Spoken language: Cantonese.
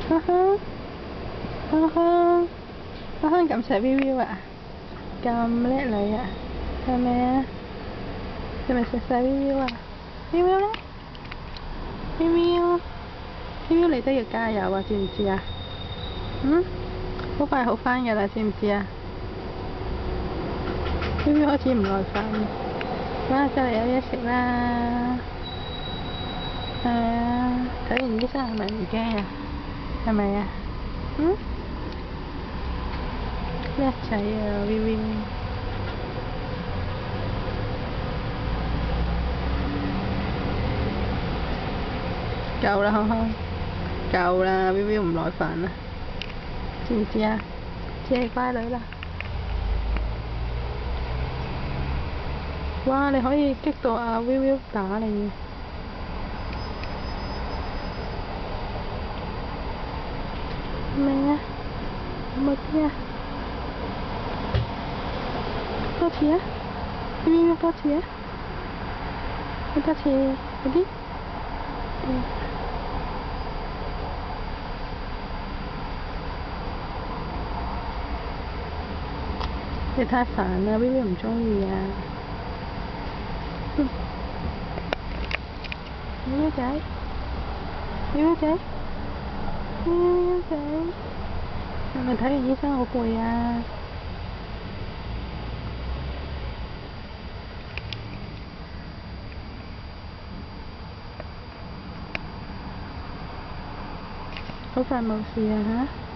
呵呵，呵呵，呵呵咁錫 Viu Viu 啊？咁叻女啊？係咪啊？係咪錫晒 Viu Viu 啊？Viu Viu 咧？Viu Viu，Viu Viu你都要加油啊！知唔知啊？好快好返㗎啦，知唔知啊？Viu Viu開始唔耐煩，哇！就嚟有嘢食啦！係啊，睇完醫生係咪唔驚啊？係咪啊？叻仔啊 ，Viu Viu。夠啦，康康，夠啦，Viu Viu唔耐煩啦，知唔知啊？知你乖女啦。哇！你可以激到阿 Viu Viu 打你。係咪啊？有冇啲啊？多次啊 ？Viu Viu 多次啊？好多次，嗰啲。你太煩啦 ，Viu Viu 唔鍾意啊。Viu Viu仔，Viu Viu仔，Viu Viu仔，係咪睇完醫生好攰啊？好快冇事啊嚇！